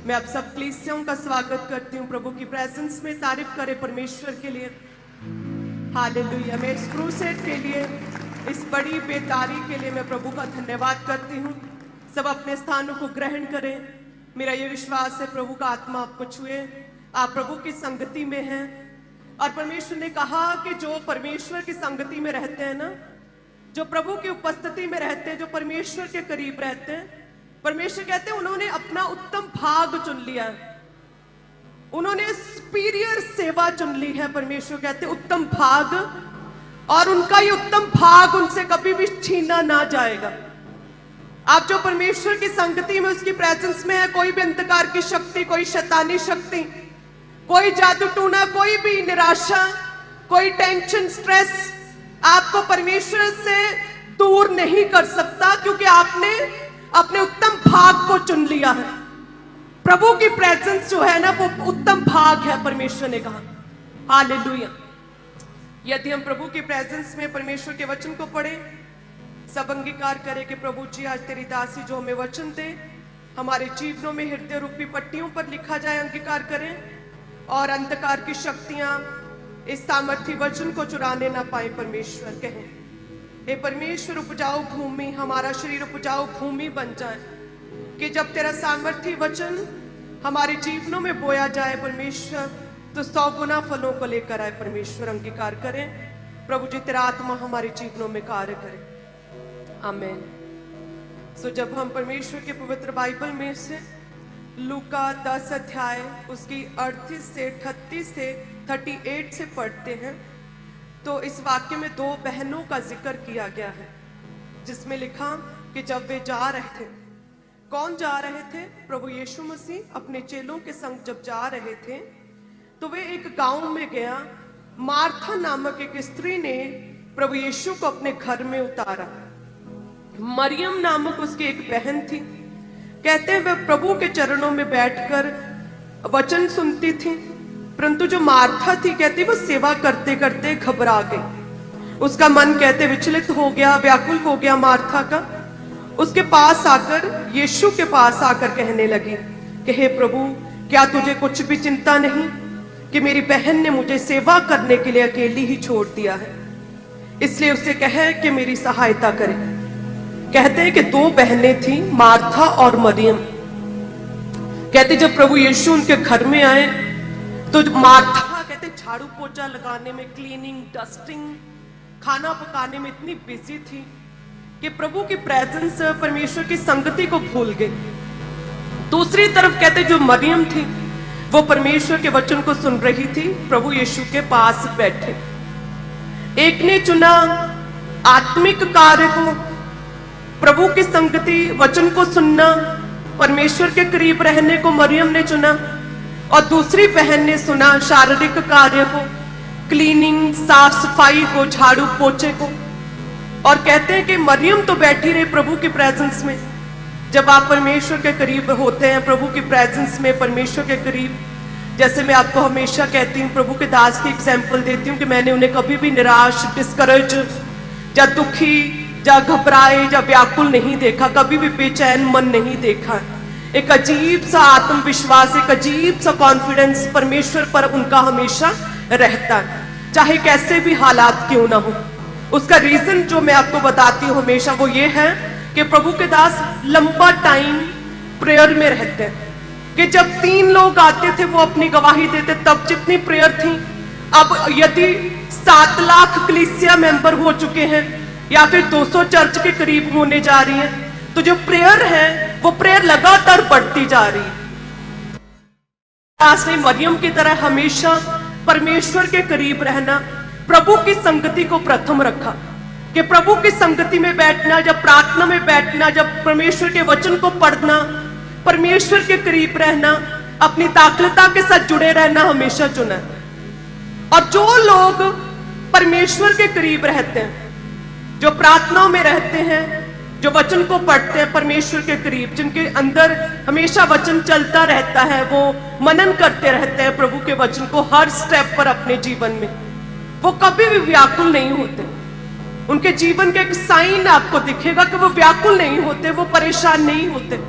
मैं आप सब क्लीसियों का स्वागत करती हूँ प्रभु की प्रेजेंस में। तारीफ करें परमेश्वर के लिए। हालेलुया। मैं इस क्रूसेड के लिए, इस बड़ी बेदारी के लिए मैं प्रभु का धन्यवाद करती हूँ। सब अपने स्थानों को ग्रहण करें। मेरा ये विश्वास है प्रभु का आत्मा आपको छुए, आप प्रभु की संगति में हैं। और परमेश्वर ने कहा कि जो परमेश्वर की संगति में रहते हैं ना, जो प्रभु की उपस्थिति में रहते हैं, जो परमेश्वर के करीब रहते हैं, परमेश्वर कहते हैं उन्होंने अपना उत्तम भाग चुन लिया है, उन्होंने सुपीरियर सेवा चुन ली है। परमेश्वर कहते हैं उत्तम भाग, और उनका ये उत्तम भाग उनसे कभी भी छीना ना जाएगा। आप जो परमेश्वर की संगति में, उसकी प्रेजेंस में है, कोई भी अंधकार की शक्ति, कोई शैतानी शक्ति, कोई जादू टूना, कोई भी निराशा, कोई टेंशन, स्ट्रेस आपको परमेश्वर से दूर नहीं कर सकता, क्योंकि आपने अपने उत्तम भाग को चुन लिया है। प्रभु की प्रेजेंस जो है ना, वो उत्तम भाग है, परमेश्वर ने कहा। हालेलुया। यदि हम प्रभु की प्रेजेंस में परमेश्वर के वचन को पढ़े, सब अंगीकार करें कि प्रभु जी आज तेरी दासी जो हमें वचन दे, हमारे जीवनों में हृदय रूपी पट्टियों पर लिखा जाए। अंगीकार करें और अंधकार की शक्तियां इस सामर्थी वचन को चुराने ना पाए। परमेश्वर कहें, हे परमेश्वर उपजाऊ भूमि, हमारा शरीर उपजाऊ भूमि बन जाए, कि जब तेरा सामर्थी वचन हमारे जीवनों में बोया जाए परमेश्वर, तो 100 गुना फलों को लेकर आए। परमेश्वर अंगीकार करें। प्रभु जी तेरा आत्मा हमारे जीवनों में कार्य करे। आमीन। सो जब हम परमेश्वर के पवित्र बाइबल में से लूका 10 अध्याय उसकी 38 से 38 से 38 से पढ़ते हैं, तो इस वाक्य में 2 बहनों का जिक्र किया गया है, जिसमें लिखा कि जब वे जा रहे थे, कौन जा रहे थे? प्रभु यीशु मसीह अपने चेलों के संग जब जा रहे थे, तो वे एक गांव में गया। मार्था नामक एक स्त्री ने प्रभु यीशु को अपने घर में उतारा। मरियम नामक उसकी एक बहन थी। कहते हैं वह प्रभु के चरणों में बैठकर वचन सुनती थी, परंतु जो मार्था थी, कहती वो सेवा करते करते घबरा गई। उसका मन कहते विचलित हो गया, व्याकुल हो गया मार्था का। उसके पास आकर, यीशु के पास आकर कहने लगी कि हे प्रभु, क्या तुझे कुछ भी चिंता नहीं कि मेरी बहन ने मुझे सेवा करने के लिए अकेली ही छोड़ दिया है? इसलिए उसे कहे कि मेरी सहायता करे। कहते हैं कि 2 बहनें थी, मार्था और मरियम। कहते जब प्रभु यीशु उनके घर में आए, तो मार्था कहते झाड़ू पोछा लगाने में, क्लीनिंग, डस्टिंग, खाना पकाने में इतनी बिजी थी कि प्रभु की प्रेजेंस, परमेश्वर की संगति को भूल गई। दूसरी तरफ कहते जो मरियम थी, वो परमेश्वर के वचन को सुन रही थी, प्रभु यीशु के पास बैठे। एक ने चुना आत्मिक कार्य को, प्रभु की संगति, वचन को सुनना, परमेश्वर के करीब रहने को मरियम ने चुना, और दूसरी बहन ने सुना शारीरिक कार्य को, क्लीनिंग, साफ सफाई को, झाड़ू पोछे को। और कहते हैं कि मरियम तो बैठी रही प्रभु की प्रेजेंस में। जब आप परमेश्वर के करीब होते हैं, प्रभु की प्रेजेंस में, परमेश्वर के करीब, जैसे मैं आपको हमेशा कहती हूँ, प्रभु के दास की एग्जाम्पल देती हूँ कि मैंने उन्हें कभी भी निराश, डिस्करेज, या दुखी, या घबराए, या व्याकुल नहीं देखा, कभी भी बेचैन मन नहीं देखा। एक अजीब सा आत्मविश्वास, एक अजीब सा कॉन्फिडेंस परमेश्वर पर उनका हमेशा रहता है, चाहे कैसे भी हालात क्यों ना हो। उसका रीजन जो मैं आपको बताती हूँ हमेशा, वो ये है कि प्रभु के दास लंबा टाइम प्रेयर में रहते हैं। कि जब 3 लोग आते थे, वो अपनी गवाही देते, तब जितनी प्रेयर थी, अब यदि 7 लाख कलीसिया मेंबर हो चुके हैं, या फिर 200 चर्च के करीब होने जा रही है, तो जो प्रेयर है वो प्रेयर लगातार बढ़ती जा रही है। दास ने मरियम की तरह हमेशा परमेश्वर के करीब रहना, प्रभु की संगति को प्रथम रखा। कि प्रभु की संगति में बैठना, जब प्रार्थना में बैठना, जब परमेश्वर के वचन को पढ़ना, परमेश्वर के करीब रहना, अपनी दाखलता के साथ जुड़े रहना हमेशा चुना। और जो लोग परमेश्वर के करीब रहते हैं, जो प्रार्थनाओं में रहते हैं, जो वचन को पढ़ते हैं, परमेश्वर के करीब, जिनके अंदर हमेशा वचन चलता रहता है, वो मनन करते रहते हैं प्रभु के वचन को हर स्टेप पर अपने जीवन में, वो कभी भी व्याकुल नहीं होते। उनके जीवन का एक साइन आपको दिखेगा कि वो व्याकुल नहीं होते, वो परेशान नहीं होते।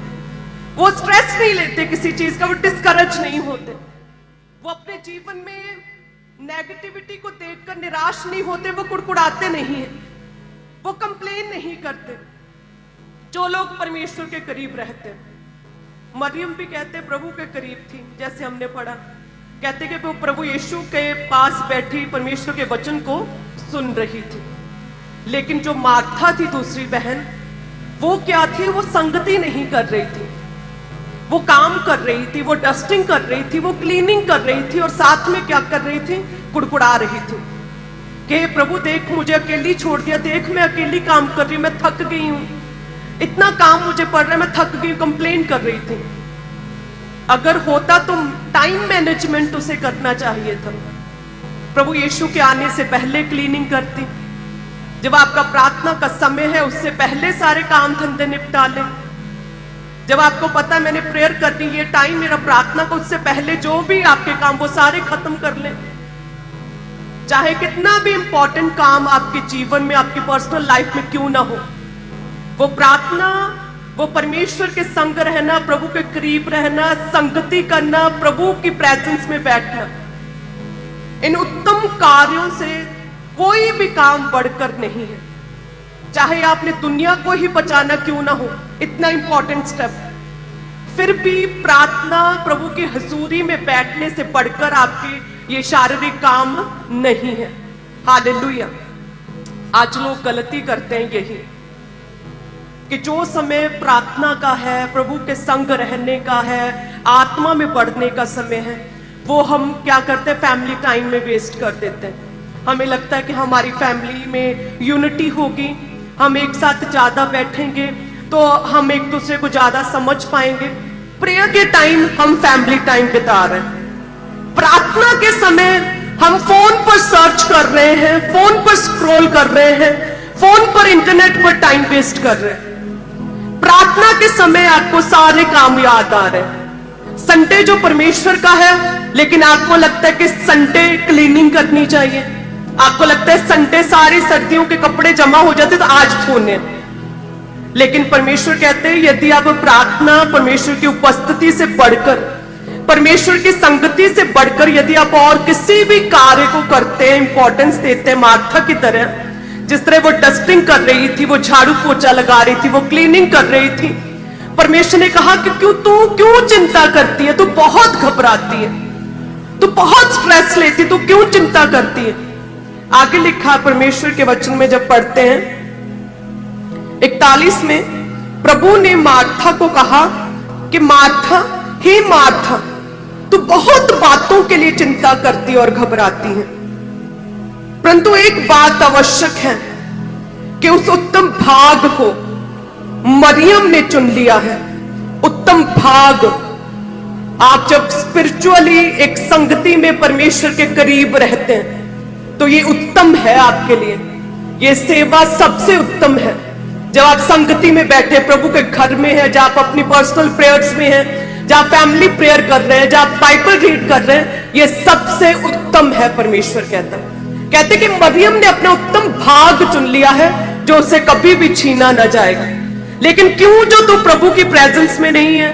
वो स्ट्रेस नहीं लेते किसी चीज का, वो डिस्करेज नहीं होते, वो अपने जीवन में नेगेटिविटी को देखकर निराश नहीं होते, वो कुड़कुड़ाते नहीं है, वो कंप्लेन नहीं करते। जो लोग परमेश्वर के करीब रहते हैं, मरियम भी कहते प्रभु के करीब थी, जैसे हमने पढ़ा, कहते कि वो प्रभु यीशु के पास बैठी परमेश्वर के वचन को सुन रही थी। लेकिन जो मार्था थी दूसरी बहन, वो क्या थी, वो संगति नहीं कर रही थी, वो काम कर रही थी, वो डस्टिंग कर रही थी, वो क्लीनिंग कर रही थी, और साथ में क्या कर रही थी, कुड़कुड़ा रही थी कि प्रभु देख मुझे अकेली छोड़ दिया, देख मैं अकेली काम कर रही हूं, मैं थक गई हूं, इतना काम मुझे पड़ रहा है, मैं थक गई हूं, कंप्लेन कर रही थी। अगर होता तो टाइम मैनेजमेंट उसे करना चाहिए था, प्रभु यीशु के आने से पहले क्लीनिंग करती, जब आपका प्रार्थना का समय है उससे पहले सारे काम धंधे निपटा ले, जब आपको पता मैंने प्रेयर करनी है, टाइम मेरा प्रार्थना का, उससे पहले जो भी आपके काम वो सारे खत्म कर ले। चाहे कितना भी इंपॉर्टेंट काम आपके जीवन में, आपकी पर्सनल लाइफ में क्यों ना हो, वो प्रार्थना, वो परमेश्वर के संग रहना, प्रभु के करीब रहना, संगति करना, प्रभु की प्रेजेंस में बैठना, इन उत्तम कार्यों से कोई भी काम बढ़कर नहीं है। चाहे आपने दुनिया को ही बचाना क्यों ना हो, इतना इंपॉर्टेंट स्टेप, फिर भी प्रार्थना, प्रभु की हजूरी में बैठने से बढ़कर आपके ये शारीरिक काम नहीं है। हालेलुया। आज लोग गलती करते हैं यही कि जो समय प्रार्थना का है, प्रभु के संग रहने का है, आत्मा में बढ़ने का समय है, वो हम क्या करते हैं, फैमिली टाइम में वेस्ट कर देते हैं। हमें लगता है कि हमारी फैमिली में यूनिटी होगी, हम एक साथ ज्यादा बैठेंगे तो हम एक दूसरे को ज्यादा समझ पाएंगे। प्रेयर के टाइम हम फैमिली टाइम बिता रहे हैं, प्रार्थना के समय हम फोन पर सर्च कर रहे हैं, फोन पर स्क्रॉल कर रहे हैं, फोन पर इंटरनेट पर टाइम वेस्ट कर रहे हैं। प्रार्थना के समय आपको सारे काम याद आ रहे हैं। संडे जो परमेश्वर का है, लेकिन आपको लगता है कि संडे क्लीनिंग करनी चाहिए, आपको लगता है संडे सारी सर्दियों के कपड़े जमा हो जाते तो आज धोने। लेकिन परमेश्वर कहते हैं यदि आप प्रार्थना, परमेश्वर की उपस्थिति से बढ़कर, परमेश्वर की संगति से बढ़कर यदि आप और किसी भी कार्य को करते हैं, इंपॉर्टेंस देते हैं, मार्था की तरह, जिस तरह वो डस्टिंग कर रही थी, वो झाड़ू पोछा लगा रही थी, वो क्लीनिंग कर रही थी, परमेश्वर ने कहा कि क्यों चिंता करती है, तू बहुत घबराती है, तू बहुत स्ट्रेस लेती, तू क्यों चिंता करती है। आगे लिखा परमेश्वर के वचन में जब पढ़ते हैं 41 में, प्रभु ने मार्था को कहा कि मार्था, हे मार्था, तू बहुत बातों के लिए चिंता करती और घबराती है, परंतु एक बात आवश्यक है कि उस उत्तम भाग को मरियम ने चुन लिया है। उत्तम भाग, आप जब स्पिरिचुअली एक संगति में परमेश्वर के करीब रहते हैं तो ये उत्तम है आपके लिए, ये सेवा सबसे उत्तम है। जब आप संगति में बैठे, प्रभु के घर में है, जब आप अपनी पर्सनल प्रेयर्स में हैं, जब आप फैमिली प्रेयर कर रहे हैं, जब आप बाइबल रीड कर रहे हैं, ये सबसे उत्तम है। परमेश्वर कहते कि मरियम ने अपना उत्तम भाग चुन लिया है जो उसे कभी भी छीना न जाएगा। लेकिन क्यों जो तू प्रभु की प्रेजेंस में नहीं है,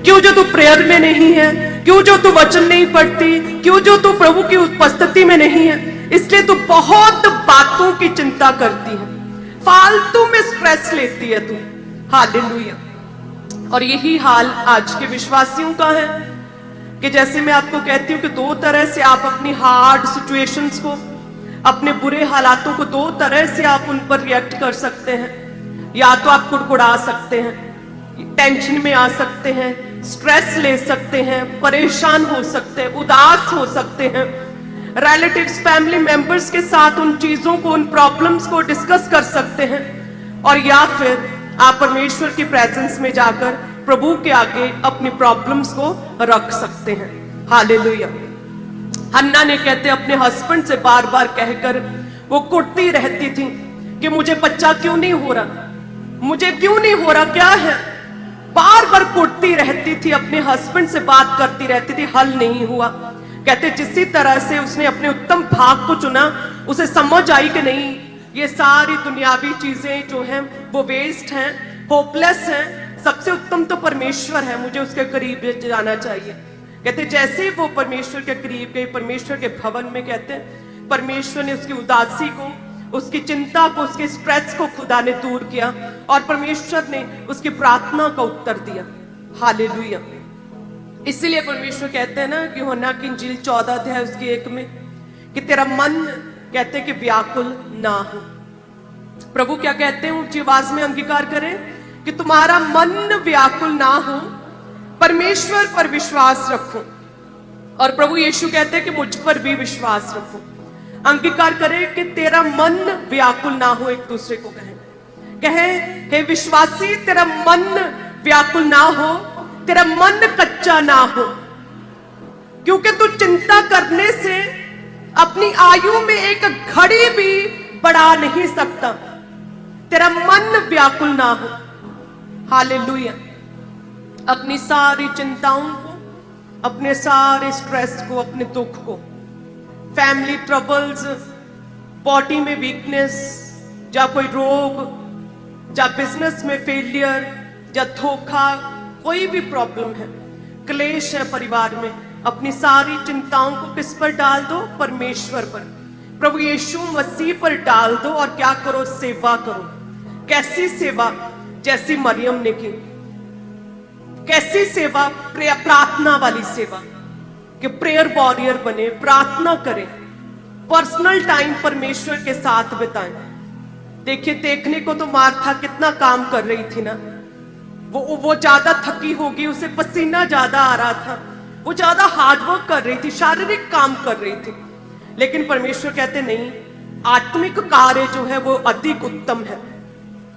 क्यों जो तू प्रेयर में नहीं है, क्यों जो तू वचन नहीं पढ़ती, क्यों जो तू प्रभु की उपस्थिति में नहीं है, इसलिए तू बहुत बातों की चिंता करती है, फालतू में स्ट्रेस लेती है तू। हालेलुया। और यही हाल आज के विश्वासियों का है कि जैसे मैं आपको कहती हूं कि दो तरह से आप अपनी हार्ड सिचुएशंस को, अपने बुरे हालातों को दो तरह से आप उन पर रिएक्ट कर सकते हैं। या तो आप कुड़कुड़ा सकते हैं, टेंशन में आ सकते हैं, स्ट्रेस ले सकते हैं, परेशान हो सकते हैं, उदास हो सकते हैं, रिलेटिव्स, फैमिली मेंबर्स के साथ उन चीजों को, उन प्रॉब्लम्स को डिस्कस कर सकते हैं। और या फिर आप परमेश्वर की प्रेजेंस में जाकर प्रभु के आगे अपनी प्रॉब्लम्स को रख सकते हैं। हालेलुया। हन्ना ने कहते अपने हस्बैंड से बार बार कहकर वो कुटती रहती थी कि मुझे बच्चा क्यों नहीं हो रहा, मुझे क्यों नहीं हो रहा, क्या है, बार बार कुटती रहती थी, अपने हस्बैंड से बात करती रहती थी, हल नहीं हुआ। कहते जिसी तरह से उसने अपने उत्तम भाग को चुना, उसे समझ आई कि नहीं, ये सारी दुनियावी चीजें जो हैं वो वेस्ट हैं, होपलेस हैं, सबसे उत्तम तो परमेश्वर है, मुझे उसके करीब जाना चाहिए। कहते जैसे ही वो परमेश्वर के करीब गए, परमेश्वर के भवन में, कहते हैं परमेश्वर ने उसकी उदासी को, उसकी चिंता को, उसके स्ट्रेस को खुदा ने दूर किया और परमेश्वर ने उसकी प्रार्थना का उत्तर दिया। हालेलुया। इसीलिए परमेश्वर कहते हैं ना कि यूहन्ना की इंजील 14 अध्याय उसके 1 में कि तेरा मन, कहते हैं कि व्याकुल ना हो। प्रभु क्या कहते हैं, ऊंची आवाज में अंगीकार करें कि तुम्हारा मन व्याकुल ना हो, परमेश्वर पर विश्वास रखो। और प्रभु यीशु कहते हैं कि मुझ पर भी विश्वास रखो। अंगीकार करें कि तेरा मन व्याकुल ना हो। एक दूसरे को कहें हे विश्वासी, तेरा मन व्याकुल ना हो, तेरा मन कच्चा ना हो, क्योंकि तू चिंता करने से अपनी आयु में एक घड़ी भी बढ़ा नहीं सकता। तेरा मन व्याकुल ना हो। हालेलुया। अपनी सारी चिंताओं को, अपने सारे स्ट्रेस को, अपने दुख को, फैमिली ट्रबल्स, बॉडी में वीकनेस, या कोई रोग, या बिजनेस में फेलियर, या धोखा, कोई भी प्रॉब्लम है, क्लेश है परिवार में, अपनी सारी चिंताओं को किस पर डाल दो? परमेश्वर पर, प्रभु यीशु मसीह पर डाल दो। और क्या करो? सेवा करो। कैसी सेवा? जैसी मरियम ने की। कैसी सेवा? प्रार्थना वाली सेवा, कि प्रेयर वॉरियर बने, प्रार्थना करें, पर्सनल टाइम परमेश्वर के साथ बिताएं। देखिए, देखने को तो मार्था कितना काम कर रही थी ना, वो ज्यादा थकी होगी, उसे पसीना ज्यादा आ रहा था, वो ज्यादा हार्डवर्क कर रही थी, शारीरिक काम कर रही थी। लेकिन परमेश्वर कहते नहीं, आत्मिक कार्य जो है वो अधिक उत्तम है।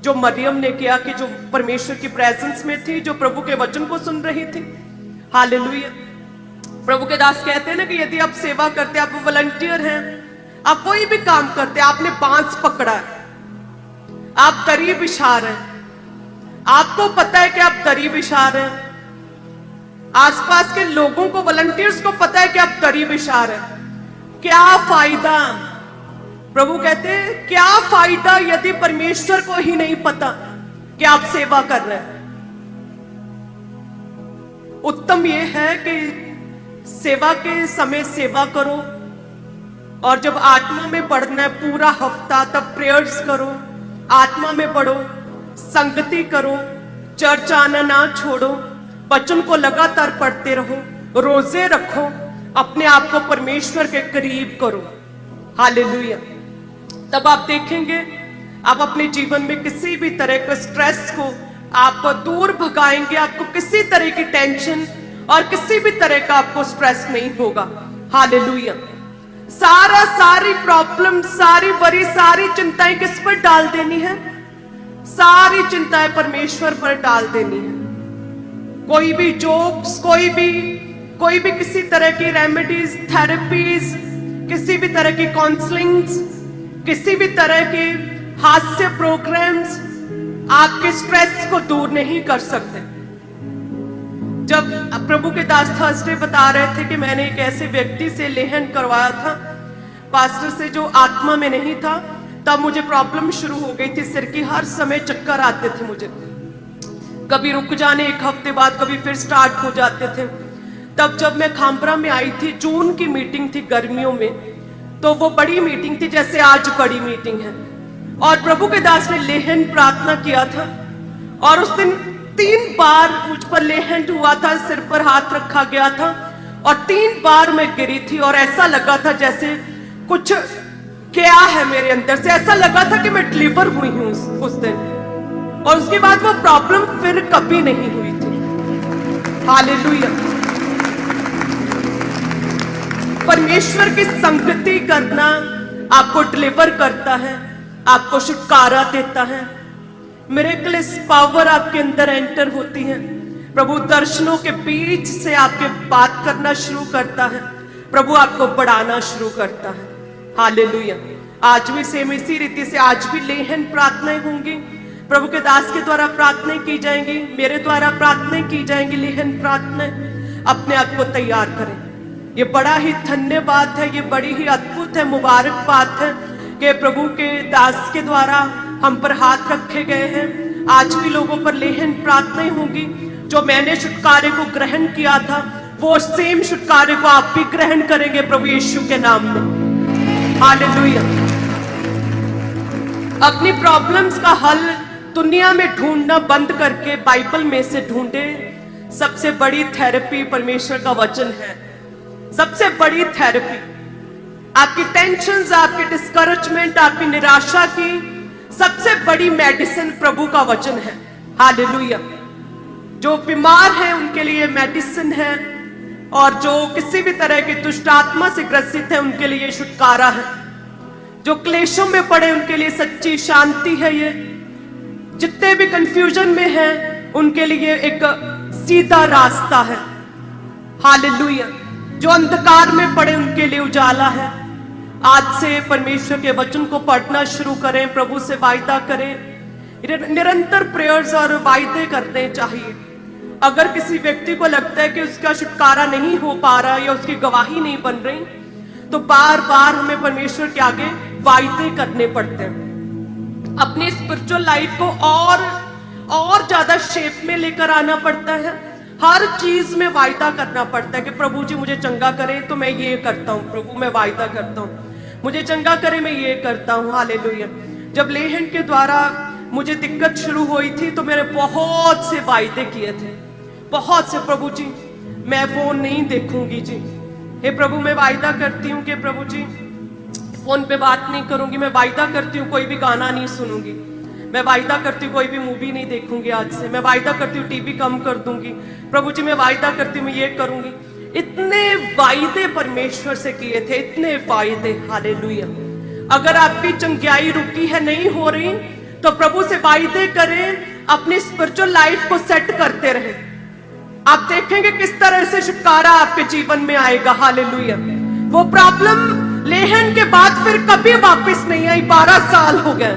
जो मरियम ने किया, कि जो परमेश्वर की प्रेजेंस में थी, जो प्रभु के वचन को सुन रही थी। हालेलुया। प्रभु के दास कहते हैं ना कि यदि आप सेवा करते, आप वॉलंटियर हैं, आप कोई भी काम करते, आपने बांस पकड़ा है, आप दरी बिछा रहे हैं, आपको पता है कि आप दरी बिछा रहे हैं, आसपास के लोगों को, वॉलंटियर्स को पता है कि आप दरी बिछा रहे हैं, क्या फायदा? प्रभु कहते हैं क्या फायदा यदि परमेश्वर को ही नहीं पता कि आप सेवा कर रहे हैं। उत्तम यह है कि सेवा के समय सेवा करो, और जब आत्मा में बढ़ना है पूरा हफ्ता, तब प्रेयर्स करो, आत्मा में बढ़ो, संगति करो, चर्च आना ना छोड़ो, वचन को लगातार पढ़ते रहो, रोजे रखो, अपने आप को परमेश्वर के करीब करो। हालेलुया। तब आप देखेंगे आप अपने जीवन में किसी भी तरह के स्ट्रेस को आप दूर भगाएंगे, आपको किसी तरह की टेंशन और किसी भी तरह का आपको स्ट्रेस नहीं होगा। हालेलुया। सारी प्रॉब्लम, सारी वरी, सारी चिंताएं किस पर डाल देनी है? सारी चिंताएं परमेश्वर पर डाल देनी है। कोई भी जोक्स, कोई भी किसी तरह की रेमेडीज, थेरेपीज, किसी भी तरह की काउंसलिंग्स, किसी भी तरह के हास्य प्रोग्राम्स आपके स्ट्रेस को दूर नहीं कर सकते। जब प्रभु के दास थर्सडे बता रहे थे कि मैंने एक ऐसे व्यक्ति से लेहन करवाया था, पास्टर से, जो आत्मा में नहीं था, तब मुझे प्रॉब्लम शुरू हो गई थी, सिर की हर समय चक्कर आते थे मुझे, कभी रुक जाने, एक हफ्ते बाद कभी फिर स्टार्ट हो जाते थे। तब जब मैं खामपुरा में आई थी, जून की मीटिंग थी गर्मियों में, तो वो बड़ी मीटिंग थी जैसे आज बड़ी मीटिंग है, और प्रभु के दास ने लेहन प्रार्थना किया था, और उस दिन 3 बार मुझ पर लेहन हुआ था, सिर पर हाथ रखा गया था, और 3 बार मैं गिरी थी, और ऐसा लगा था जैसे कुछ क्या है मेरे अंदर से, ऐसा लगा था कि मैं डिलीवर हुई हूं उस दिन, और उसके बाद वो प्रॉब्लम फिर कभी नहीं हुई थी। हालेलुया। परमेश्वर की संगति करना आपको डिलीवर करता है, आपको छुटकारा देता है, मिरेकल्स पावर आपके अंदर एंटर होती है। प्रभु दर्शनों के बीच से आपके बात करना शुरू करता है, प्रभु आपको बढ़ाना शुरू करता है। हालेलुया। आज भी सेम इसी रीति से आज भी लेहन प्रार्थनाएं होंगी, प्रभु के दास के द्वारा प्रार्थनाएं की जाएंगी, मेरे द्वारा प्रार्थनाएं की जाएंगी, लेहन प्रार्थनाएं। अपने आप को तैयार करें। ये बड़ा ही धन्य बात है, ये बड़ी ही अद्भुत है, मुबारक बात है कि प्रभु के दास के द्वारा हम पर हाथ रखे गए हैं आज भी लोगों पर लेहन प्रार्थनाएं होंगी। जो मैंने छुटकारे को ग्रहण किया था, वो सेम छुटकारे को आप भी ग्रहण करेंगे प्रभु यीशु के नाम में। हालेलुया। अपनी प्रॉब्लम्स का हल दुनिया में ढूंढना बंद करके बाइबल में से ढूंढे। सबसे बड़ी थेरेपी परमेश्वर का वचन है। सबसे बड़ी थेरेपी आपकी टेंशन्स, आपकी डिस्करेजमेंट, आपकी निराशा की सबसे बड़ी मेडिसिन प्रभु का वचन है। हालेलुया। जो बीमार है उनके लिए मेडिसिन है, और जो किसी भी तरह की दुष्ट आत्मा से ग्रसित है उनके लिए छुटकारा है। जो क्लेशों में पड़े उनके लिए सच्ची शांति है। ये जितने भी कंफ्यूजन में हैं उनके लिए एक सीधा रास्ता है। हालेलुया। जो अंधकार में पड़े उनके लिए उजाला है। आज से परमेश्वर के वचन को पढ़ना शुरू करें, प्रभु से वायदा करें, निरंतर प्रेयर्स और वायदे करने चाहिए। अगर किसी व्यक्ति को लगता है कि उसका छुटकारा नहीं हो पा रहा या उसकी गवाही नहीं बन रही, तो बार बार हमें परमेश्वर के आगे वायदे करने पड़ते हैं। अपनी स्पिरिचुअल लाइफ को और ज्यादा शेप में लेकर आना पड़ता है। हर चीज में वायदा करना पड़ता है कि प्रभु जी मुझे चंगा करे तो मैं ये करता हूँ, प्रभु मैं वायदा करता हूँ, मुझे चंगा करे मैं ये करता हूँ। हालेलुया। जब लेहन के द्वारा मुझे दिक्कत शुरू हुई थी तो मैंने बहुत से वायदे किए थे, बहुत से। प्रभु जी मैं फोन नहीं देखूंगी जी, हे प्रभु मैं वायदा करती हूँ कि प्रभु जी फोन पे बात नहीं करूंगी, मैं वायदा करती हूँ कोई भी गाना नहीं सुनूंगी, मैं वायदा करती हूँ कोई भी मूवी नहीं देखूंगी आज से, मैं वायदा करती हूँ टीवी कम कर दूंगी, प्रभु जी मैं वायदा करती हूँ मैं ये करूंगी। इतने वायदे परमेश्वर से किए थे, इतने वायदे। हालेलुया। अगर आपकी चंगाई रुकी है, नहीं हो रही, तो प्रभु से वायदे करें, अपनी स्पिरिचुअल लाइफ को सेट करते रहे। आप देखेंगे किस तरह से छुटकारा आपके जीवन में आएगा। हालेलुया। वो प्रॉब्लम लेहन के बाद फिर कभी वापस नहीं आई। 12 साल हो गए।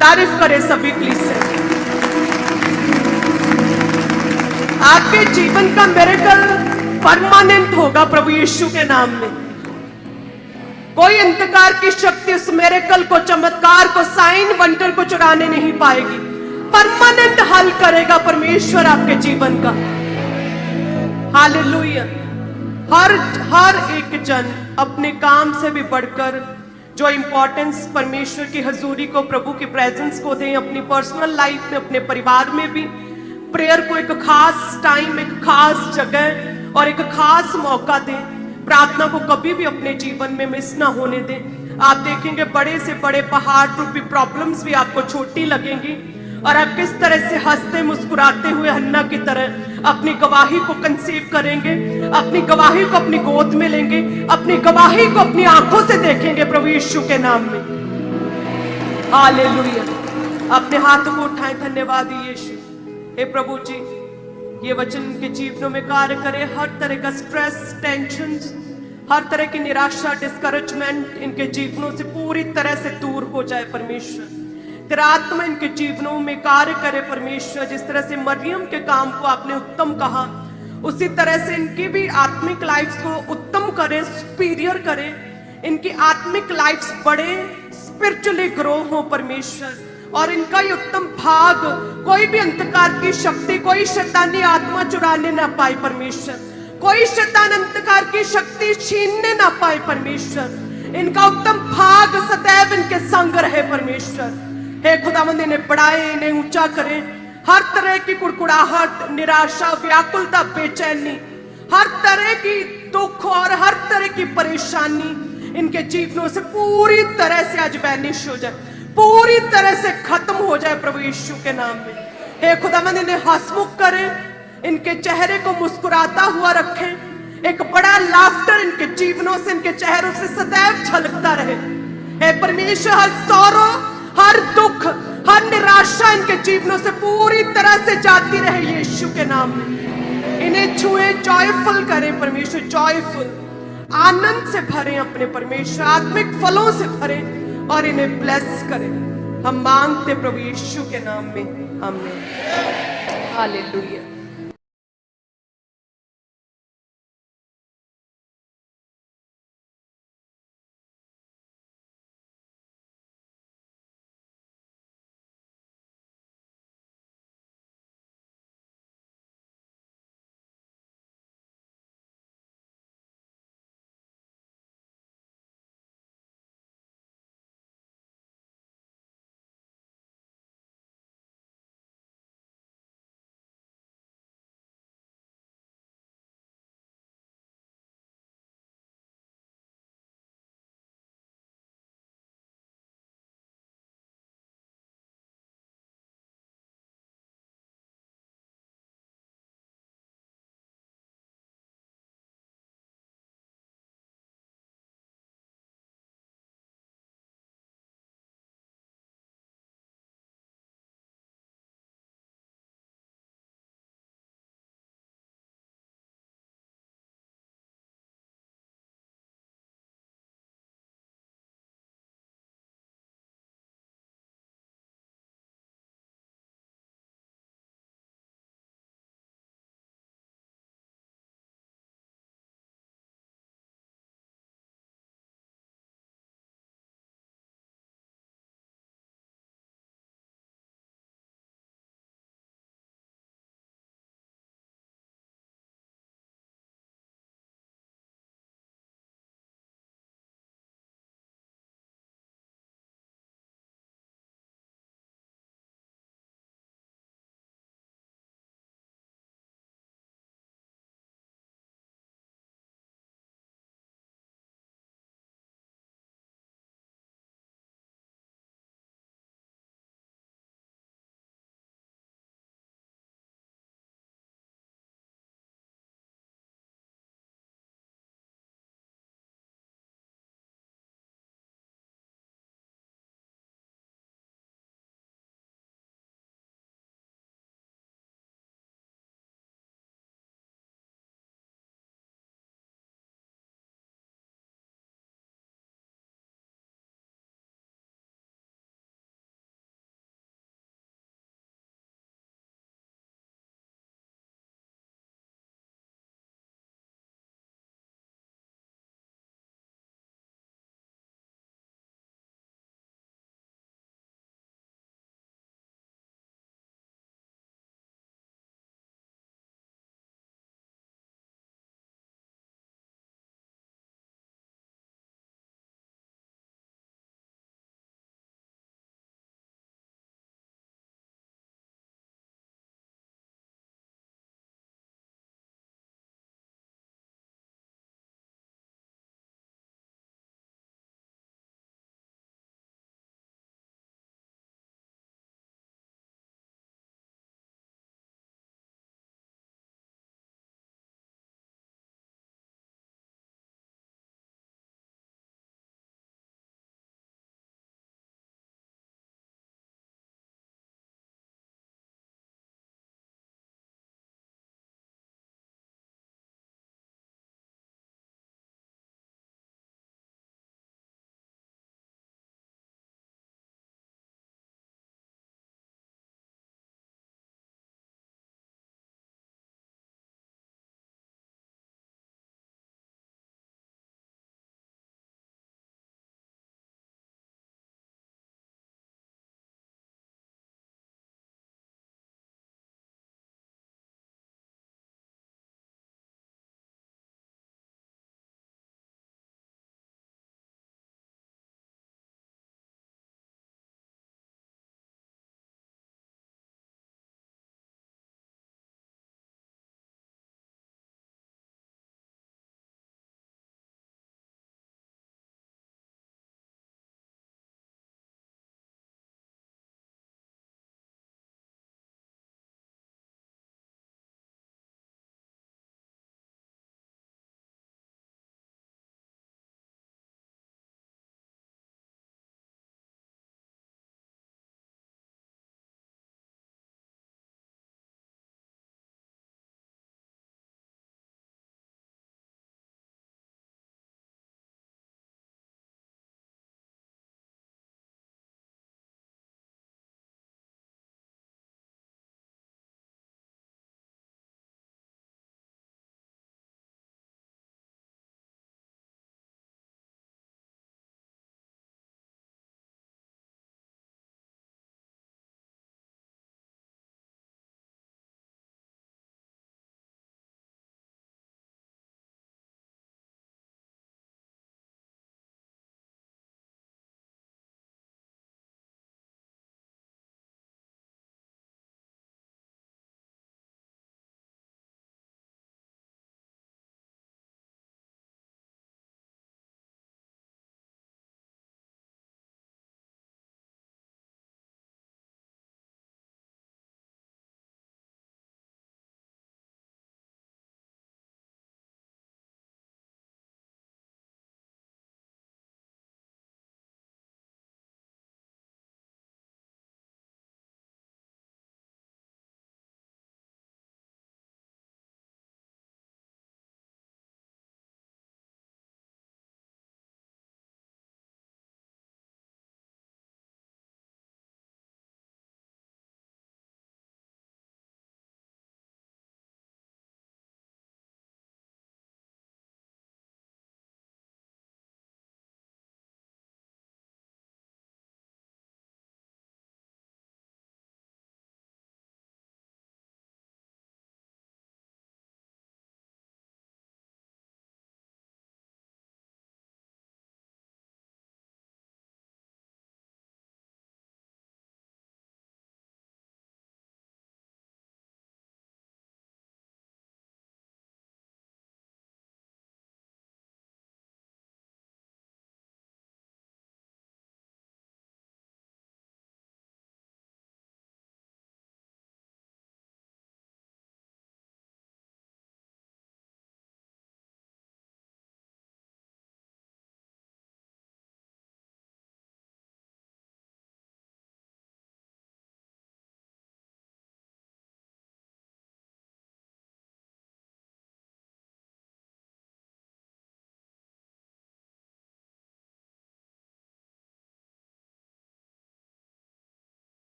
तारीफ करें सभी प्लीज से। आपके जीवन का मिरेकल परमानेंट होगा प्रभु यीशु के नाम में। कोई अंधकार की शक्ति उस मिरेकल को, चमत्कार को, साइन वंडर को चुराने नहीं पाएगी। परमानेंट हल करेगा परमेश्वर आपके जीवन का। हालेलुया। हर एक जन अपने काम से भी बढ़कर जो इंपॉर्टेंस परमेश्वर की हजूरी को, प्रभु की प्रेजेंस को दें। अपनी पर्सनल लाइफ में, अपने परिवार में भी प्रेयर को एक खास टाइम, एक खास जगह और एक खास मौका दें। प्रार्थना को कभी भी अपने जीवन में मिस ना होने दें। आप देखेंगे बड़े से बड़े पहाड़ रूपी प्रॉब्लम्स भी आपको छोटी लगेंगी, और आप किस तरह से हंसते मुस्कुराते हुए हन्ना की तरह अपनी गवाही को कंसीव करेंगे, अपनी गवाही को अपनी गोद में लेंगे, अपनी गवाही को अपनी आंखों से देखेंगे प्रभु यीशु के नाम में। हालेलुया। अपने हाथों को उठाएं। धन्यवाद यीशु। हे प्रभु जी ये वचन के जीवनों में कार्य करे। हर तरह का स्ट्रेस, टेंशन, हर तरह की निराशा, डिस्करेजमेंट इनके जीवनों से पूरी तरह से दूर हो जाए परमेश्वर। तेरा आत्मा इनके जीवनों में कार्य करे परमेश्वर। जिस तरह से मरियम के काम को आपने उत्तम कहा, उसी तरह से इनकी भी आत्मिक लाइफ को उत्तम करे, सुपीरियर करे। इनकी आत्मिक लाइफ बढ़े, स्पिरिचुअली ग्रो हो परमेश्वर, और इनका ये उत्तम भाग कोई भी अंधकार की शक्ति, कोई शैतानी आत्मा चुराने ना पाए परमेश्वर, कोई शैतान अंधकार की शक्ति छीनने ना पाए परमेश्वर। इनका उत्तम भाग सदैव इनके संग रहे परमेश्वर। हे खुदावंद इन्हें बढ़ाए, इन्हें ऊंचा करें। हर तरह की कुड़कुड़ाहट, निराशा, व्याकुलता, बेचैनी, हर तरह की दुख और हर तरह की परेशानी इनके जीवनों से पूरी तरह से आज वैनिश हो जाए, पूरी तरह से खत्म हो जाए प्रभु यीशु के नाम में। हे खुदावंद इन्हें हंसमुख करें, इनके चेहरे को मुस्कुराता हुआ रखें। एक बड़ा लाफ्टर इनके जीवनों से, इनके चेहरों से सदैव झलकता रहे। हे परमेश्वर हर सौरो, हर दुख, हर निराशा इनके जीवनों से पूरी तरह से जाती रहे यीशु के नाम में। इन्हें छुए, जॉयफुल करें परमेश्वर, जॉयफुल, आनंद से भरें अपने परमेश्वर, आत्मिक फलों से भरें और इन्हें ब्लेस करें। हम मांगते प्रभु यीशु के नाम में, आमीन। हालेलुया।